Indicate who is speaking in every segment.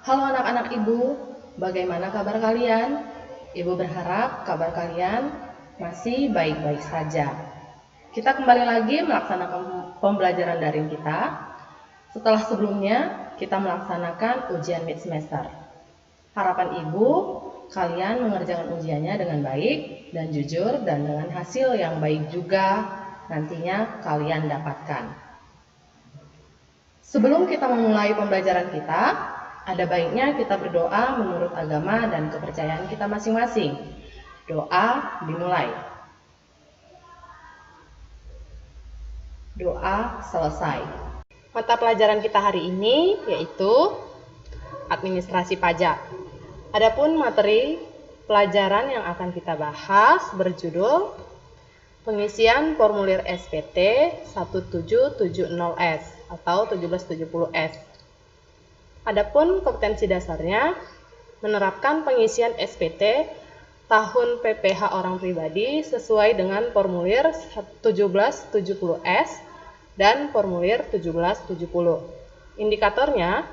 Speaker 1: Halo anak-anak Ibu, bagaimana kabar kalian? Ibu berharap kabar kalian masih baik-baik saja. Kita kembali lagi melaksanakan pembelajaran daring kita. Setelah sebelumnya, kita melaksanakan ujian mid semester. Harapan Ibu, kalian mengerjakan ujiannya dengan baik dan jujur dan dengan hasil yang baik juga nantinya kalian dapatkan. Sebelum kita memulai pembelajaran kita, ada baiknya kita berdoa menurut agama dan kepercayaan kita masing-masing. Doa dimulai. Doa selesai. Mata pelajaran kita hari ini yaitu administrasi pajak. Adapun materi pelajaran yang akan kita bahas berjudul pengisian formulir SPT 1770S atau 1770S. Adapun kompetensi dasarnya menerapkan pengisian SPT tahun PPh orang pribadi sesuai dengan formulir 1770S dan formulir 1770. Indikatornya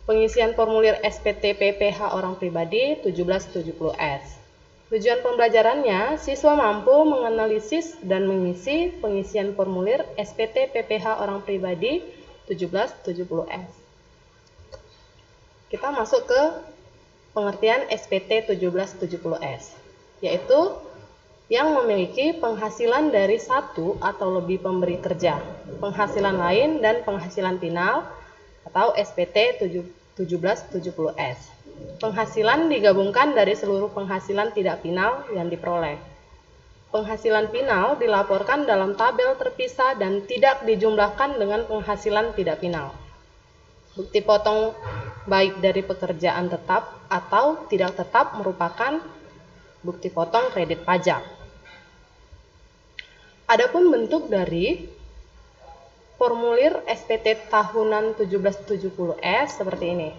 Speaker 1: pengisian formulir SPT PPh orang pribadi 1770S. Tujuan pembelajarannya, siswa mampu menganalisis dan mengisi pengisian formulir SPT PPh orang pribadi 1770S. Kita masuk ke pengertian SPT 1770S, yaitu yang memiliki penghasilan dari satu atau lebih pemberi kerja, penghasilan lain dan penghasilan final atau SPT 1770S. Penghasilan digabungkan dari seluruh penghasilan tidak final yang diperoleh. Penghasilan final dilaporkan dalam tabel terpisah dan tidak dijumlahkan dengan penghasilan tidak final. Bukti potong baik dari pekerjaan tetap atau tidak tetap merupakan bukti potong kredit pajak. Adapun bentuk dari formulir SPT tahunan 1770S seperti ini.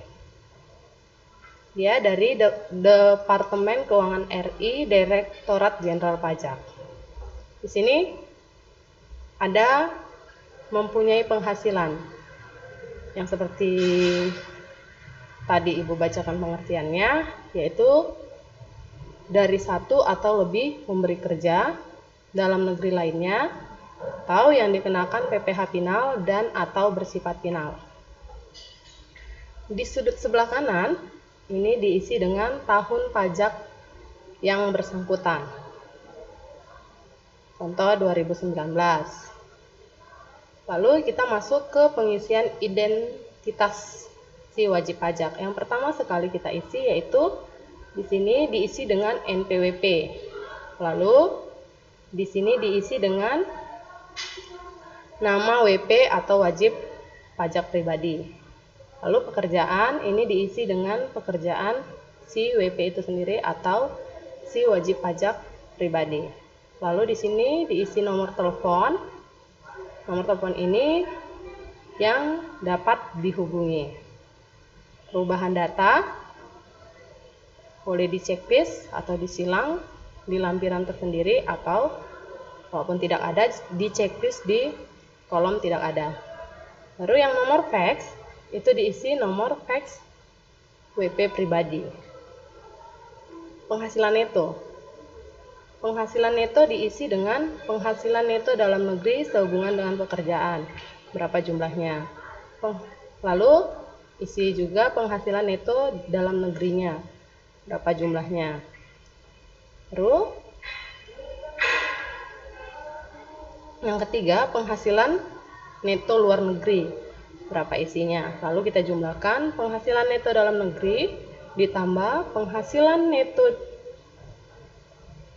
Speaker 1: Dia dari Departemen Keuangan RI, Direktorat Jenderal Pajak. Di sini ada mempunyai penghasilan yang seperti tadi Ibu bacakan pengertiannya, yaitu dari satu atau lebih pemberi kerja dalam negeri lainnya, atau yang dikenakan PPh final dan atau bersifat final. Di sudut sebelah kanan, ini diisi dengan tahun pajak yang bersangkutan. Contoh 2019. Lalu kita masuk ke pengisian identitas si wajib pajak. Yang pertama sekali kita isi yaitu di sini diisi dengan NPWP. Lalu di sini diisi dengan nama WP atau wajib pajak pribadi. Lalu pekerjaan ini diisi dengan pekerjaan si WP itu sendiri atau si wajib pajak pribadi. Lalu di sini diisi nomor telepon. Nomor telepon ini yang dapat dihubungi. Perubahan data boleh di checklist atau disilang di lampiran tersendiri atau walaupun tidak ada di checklist di kolom tidak ada. Baru yang nomor fax itu diisi nomor fax WP pribadi. Penghasilan neto. Penghasilan neto diisi dengan penghasilan neto dalam negeri sehubungan dengan pekerjaan. Berapa jumlahnya? Lalu isi juga penghasilan neto dalam negerinya. Berapa jumlahnya? Lalu yang ketiga, penghasilan neto luar negeri. Berapa isinya? Lalu kita jumlahkan penghasilan neto dalam negeri ditambah penghasilan neto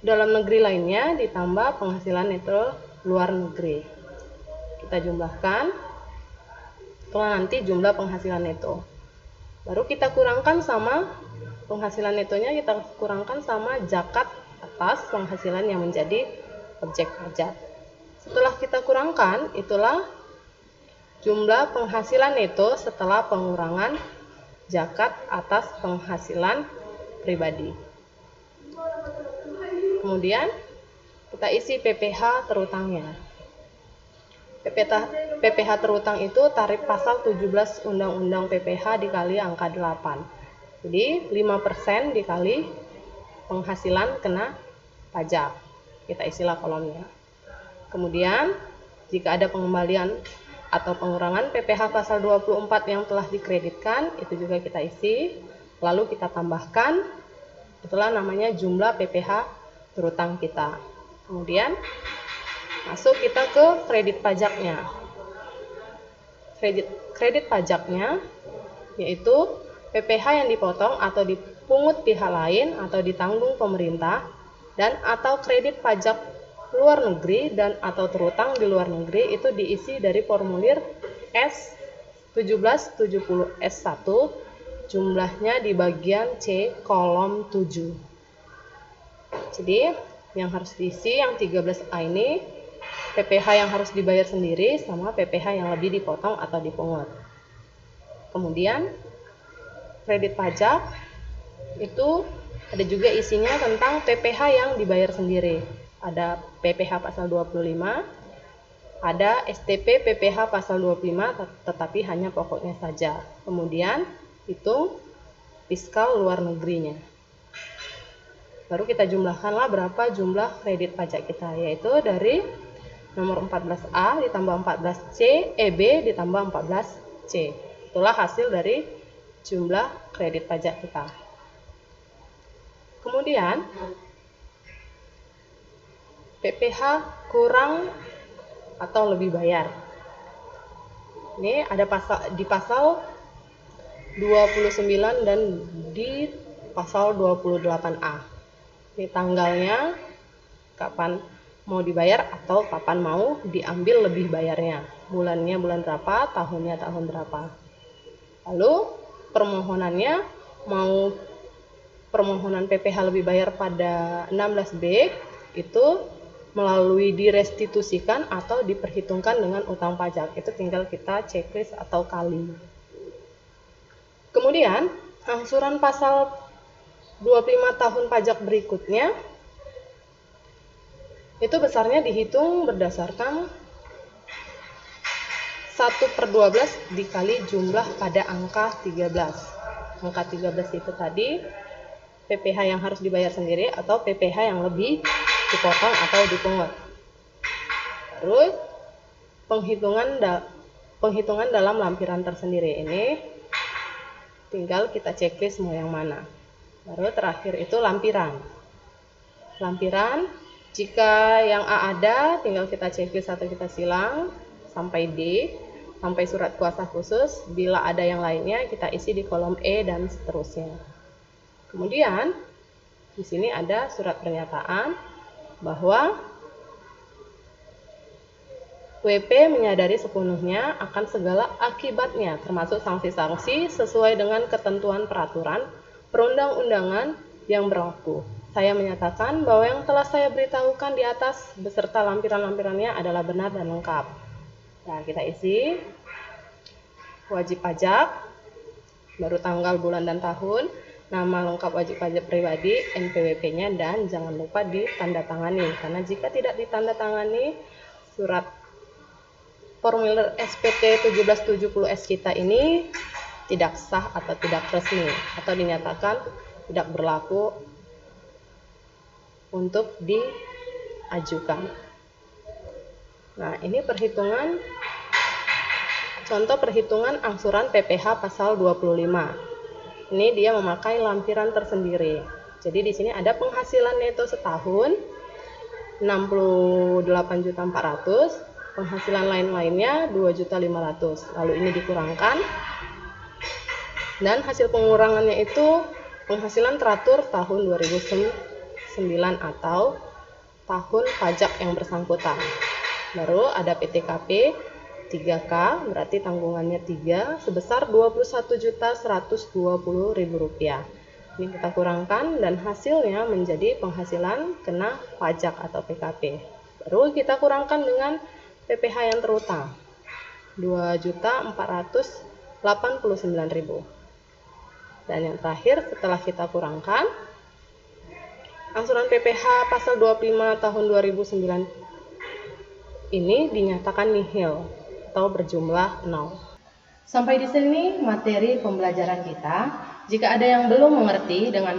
Speaker 1: dalam negeri lainnya ditambah penghasilan neto luar negeri. Kita jumlahkan. Itulah nanti jumlah penghasilan neto. Baru kita kurangkan sama penghasilan netonya, kita kurangkan sama zakat atas penghasilan yang menjadi objek pajak. Setelah kita kurangkan, itulah jumlah penghasilan neto setelah pengurangan zakat atas penghasilan pribadi. Kemudian kita isi PPh terutangnya. PPh terutang itu tarif pasal 17 Undang-Undang PPh dikali angka 8. Jadi 5% dikali penghasilan kena pajak. Kita isilah kolomnya. Kemudian jika ada pengembalian atau pengurangan PPh pasal 24 yang telah dikreditkan, itu juga kita isi. Lalu kita tambahkan, itulah namanya jumlah PPh terutang kita. Kemudian masuk kita ke kredit pajaknya. Kredit pajaknya yaitu PPh yang dipotong atau dipungut pihak lain atau ditanggung pemerintah dan atau kredit pajak luar negeri dan atau terutang di luar negeri itu diisi dari formulir S1770S1 jumlahnya di bagian C kolom 7. Jadi yang harus diisi yang 13A ini PPh yang harus dibayar sendiri sama PPh yang lebih dipotong atau dipungut. Kemudian kredit pajak itu ada juga isinya tentang PPh yang dibayar sendiri. Ada PPh pasal 25, ada STP PPh pasal 25 tetapi hanya pokoknya saja. Kemudian hitung fiskal luar negerinya. Baru kita jumlahkanlah berapa jumlah kredit pajak kita, yaitu dari nomor 14A ditambah 14C, EB ditambah 14C. Itulah hasil dari jumlah kredit pajak kita. Kemudian PPh kurang atau lebih bayar. Ini ada di pasal 29 dan di pasal 28A. Ini tanggalnya kapan mau dibayar atau kapan mau diambil lebih bayarnya. Bulannya bulan berapa, tahunnya tahun berapa. Lalu permohonannya mau permohonan PPh lebih bayar pada 16B itu melalui direstitusikan atau diperhitungkan dengan utang pajak. Itu tinggal kita checklist atau kali. Kemudian angsuran pasal 25 tahun pajak berikutnya itu besarnya dihitung berdasarkan 1/12 dikali jumlah pada angka 13. Angka 13 itu tadi PPh yang harus dibayar sendiri atau PPh yang lebih dipotong atau dipungut. Terus penghitungan dalam lampiran tersendiri ini tinggal kita checklist mau yang mana. Baru terakhir itu lampiran. Lampiran jika yang A ada tinggal kita checklist atau kita silang sampai D, sampai surat kuasa khusus. Bila ada yang lainnya kita isi di kolom E dan seterusnya. Kemudian di sini ada surat pernyataan bahwa WP menyadari sepenuhnya akan segala akibatnya termasuk sanksi-sanksi sesuai dengan ketentuan peraturan perundang-undangan yang berlaku. Saya menyatakan bahwa yang telah saya beritahukan di atas beserta lampiran-lampirannya adalah benar dan lengkap. Nah, kita isi wajib pajak, baru tanggal, bulan, dan tahun, nama lengkap wajib pajak pribadi, NPWP-nya, dan jangan lupa ditandatangani. Karena jika tidak ditandatangani, surat formulir SPT 1770S kita ini tidak sah atau tidak resmi atau dinyatakan tidak berlaku untuk diajukan. Nah, ini contoh perhitungan angsuran PPh pasal 25. Ini dia memakai lampiran tersendiri. Jadi di sini ada penghasilannya itu setahun 68.400.000, penghasilan lain-lainnya 2.500.000. Lalu ini dikurangkan dan hasil pengurangannya itu penghasilan teratur tahun 2009 atau tahun pajak yang bersangkutan. Baru ada PTKP 3K, berarti tanggungannya 3 sebesar Rp21.120.000. Ini kita kurangkan dan hasilnya menjadi penghasilan kena pajak atau PKP. Baru kita kurangkan dengan PPh yang terutang 2.489.000. Dan yang terakhir setelah kita kurangkan angsuran PPh pasal 25 tahun 2009 ini dinyatakan nihil atau berjumlah 0. Sampai di sini materi pembelajaran kita. Jika ada yang belum mengerti dengan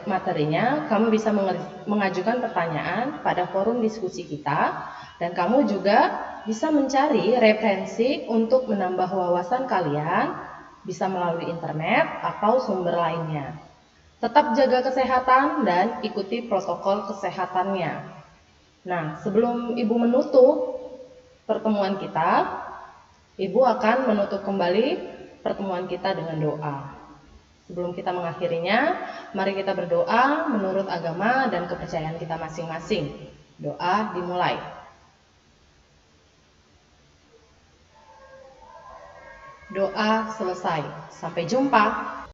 Speaker 1: materinya, kamu bisa mengajukan pertanyaan pada forum diskusi kita, dan kamu juga bisa mencari referensi untuk menambah wawasan kalian, bisa melalui internet atau sumber lainnya. Tetap jaga kesehatan dan ikuti protokol kesehatannya. Nah, sebelum Ibu menutup pertemuan kita, Ibu akan menutup kembali pertemuan kita dengan doa. Sebelum kita mengakhirinya, mari kita berdoa menurut agama dan kepercayaan kita masing-masing. Doa dimulai. Doa selesai. Sampai jumpa.